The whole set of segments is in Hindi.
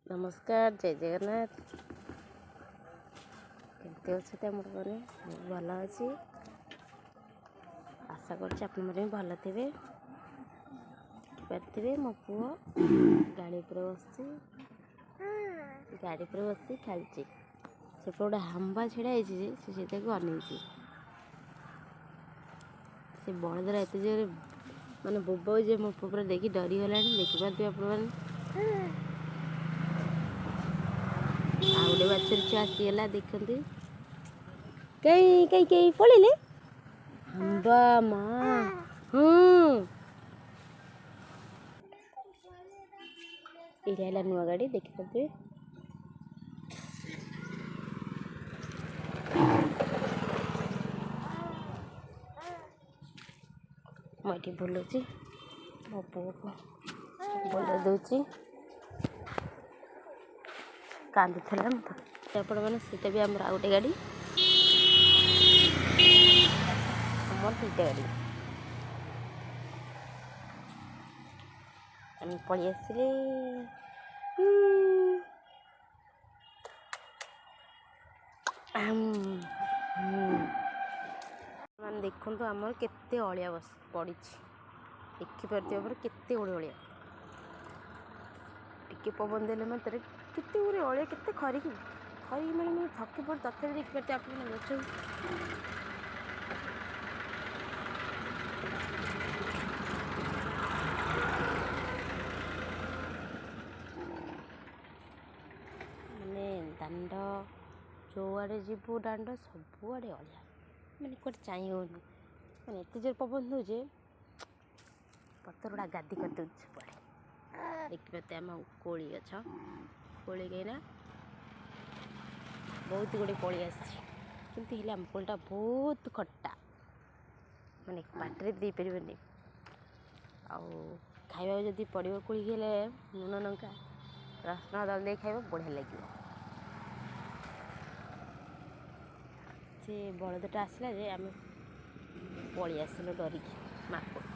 नमस्कार जय जगन्नाथ केमती अच्छे आम मैंने भल अच्छी आशा कर भल थे पारे मो पु गाड़ी पर बस खेलची से गोटे हाम्बा छिड़ा से अनईची से बड़दरा एत जोर माने बोबाऊ जे मो पूरा देखी डरी गला देखिपे आप गोटे बाछुरी छुआ आसीगला देखते कई कई कई पड़े हम्बा माँ ये नुआ गाड़ी देखिपे मुझे बुलूची मो पु को बोल दूची कांदुला आपण मैंने सीटा भी आम गोटे गाड़ी आम दुईटा गाड़ी आम पलि आसिले मैंने देखु आमर केते अलिया बस पड़ी देखिपार केते गुड़े अलिया टिके पवन देले मात्र केते गुड़े अलिया केते खरिकी मैंने थकी पड़े तथा देखिपारे आप गच माने दांड जो आड़े जीवु दांड सब आड़े अलिया मैंने कौटे चाह हो मैंने एत जोर पवन दूचे पतर गुड़ा गादी कर दूचे पड़े देखिए आम कोली गछ कोली गईना बहुत गुड़े कोली आसती आम कोलीटा बहुत खट्टा माने पाटे दे पारे आवा जदि पड़ो कोली गले लुण लंका रसुण दल दे खाइब बढ़िया लगे से बलदटा आसला जे आम पलि आसिलु डरिकी माको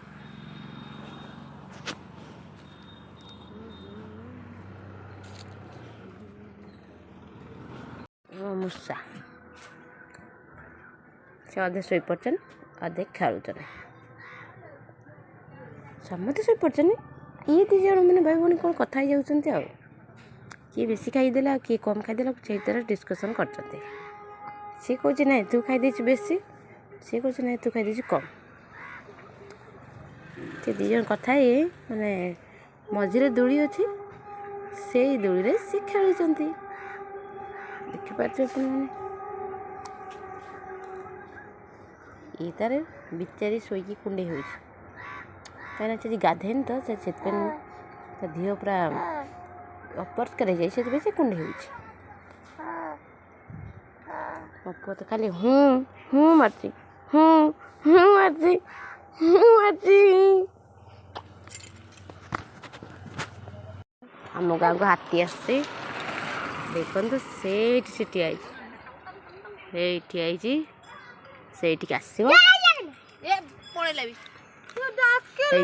मूषा से अधे शोई पड़न अधे खेलुन समस्ते शोई पड़न ये दी जन मैंने भाई भौणी कौन कथा जाऊँ किए बेसी खाईदेला किए कम खाईदेला से तरह डिस्कसन कर सी कहे ना तू खाई बेसी सी कहे ना तू खाई कम से दी जन कथा ही माने मझे दूली अच्छी से दूली सी खेलुंट देखिपारे ये तार बिचारी शोकी कुंडे हो कहीं गाधेन तो से धी पूरा अपरिष्कार हो जाए से कुंडे हो मो पु तो खाली हूँ मार्ची मार्ची आम गाँव को हाथी आसी देखो से ठिया से आसो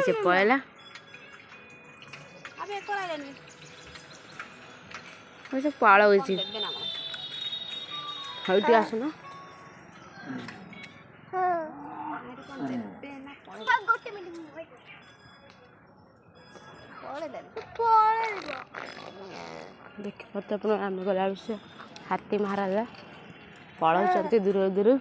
से पलैला से पलौची हल्दी आसना देखिए आप आम गला से हाथी महाराजा पलौं दूर दूर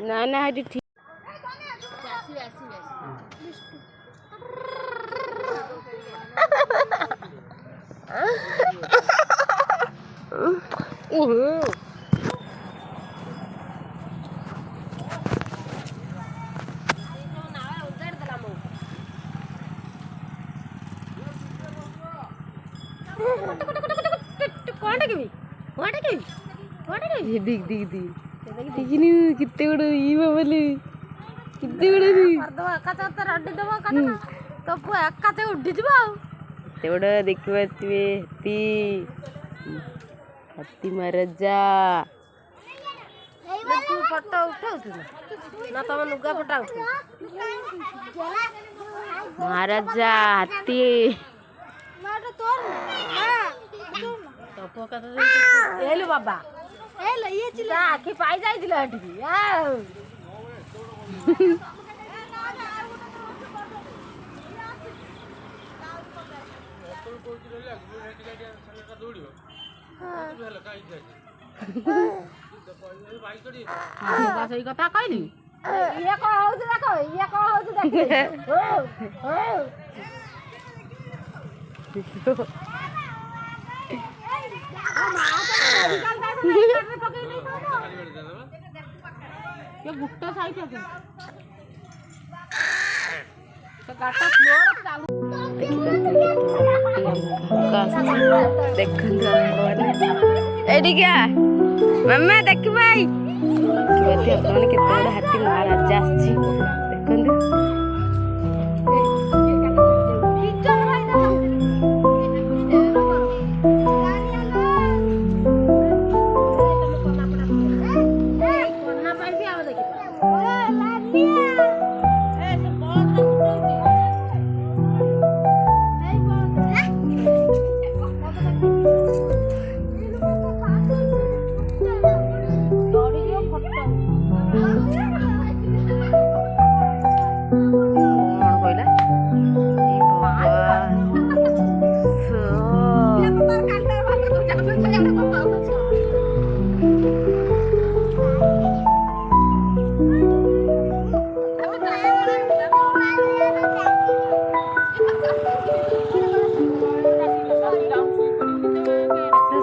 ना ना ये ठीक दिख दिख दिख कितने गुड़ बोली कितने गुड़ तो उड़ी देखिए हाथी महाराजा फोटो उठाऊ ना तुम लुगा फटा महाराजा हाथी एलु बाबा आखि पाई जाइए सही कथा कहली ये कौन हो देखो ये कौन हो देखो ये गुट्टा साइड है तो गाटा फ्लोर चालू देखो एडी क्या मम्मा देख भाई अपने केते बड़ हाथी महाराजा आछि देखंदु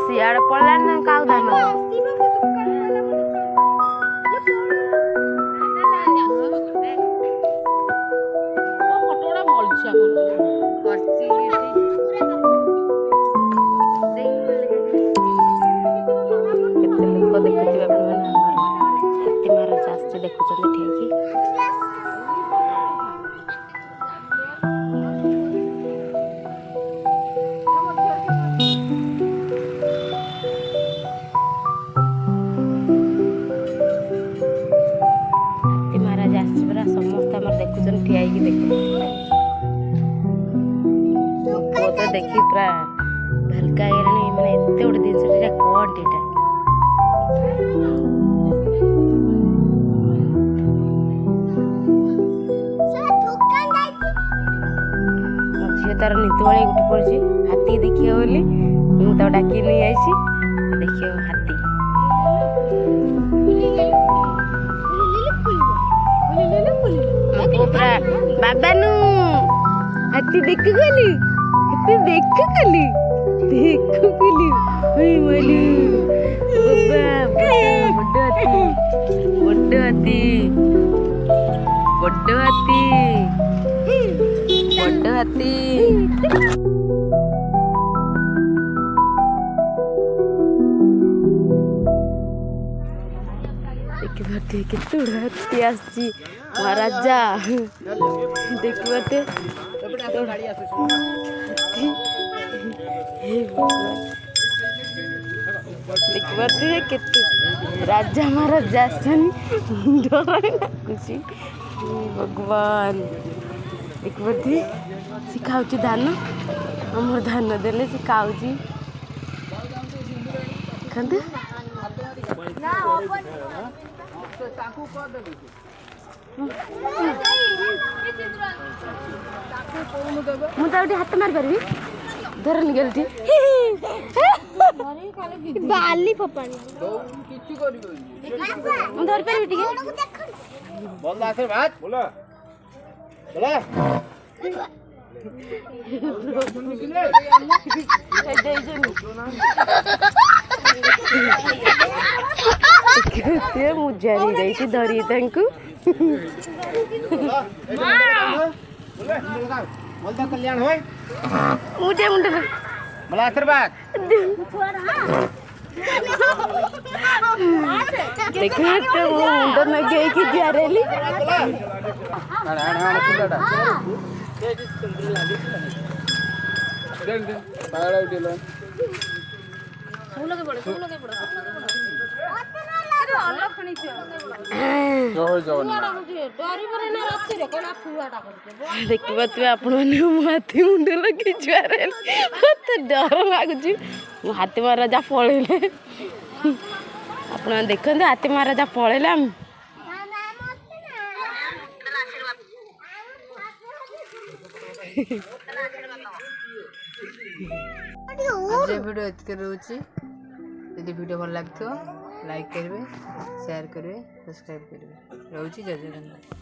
सियाड़ पड़ला ना काउ दाम देखी पूरा भलका मैंने एत गोटे जिन कौन टीटा झील तार नीति भाई उठी पड़ी हाथी देखिए बोली मुझे डाक नहीं आई देखिए हाथी पूरा बाबा नु हाथी देख गली देखो कली बोली बड़ हाथी देखिए केते हाथी आसी महाराजा देखिए देखते केते राजा महाराजा डर लाଗୁଛି भगवान देखते सी खाऊँ धान आमर धान देले सी खाऊँ देखते मुझे हाथ मार पारि धर निगल बाली फपानी धर पारि बोल आखिर बात बोला बोला मुझारी जाइए धरी कल्याण हो मुझे मुंडे बोला आशीर्वाद देखा तो मुंड नगे की जारेली ଦେଖିପାରୁଥିବେ ଆପଣମାନେ ମୋ ହାତୀ ମୁଣ୍ଡ ଲଗେଇ ଜୁହାର ହେଲେ ମତେ ଡର ଲାଗୁଛି। ମୋ ହାତୀ ମହାରାଜା ପଳେଇଲେ। ଆପଣମାନେ ଦେଖନ୍ତୁ ହାତୀ ମହାରାଜା ପଳେଇଲେ। आज वीडियो एतके रोची यदि वीडियो भल लगे लाइक करेंगे शेयर करेंगे सब्सक्राइब करेंगे रोची जय जगन्नाथ।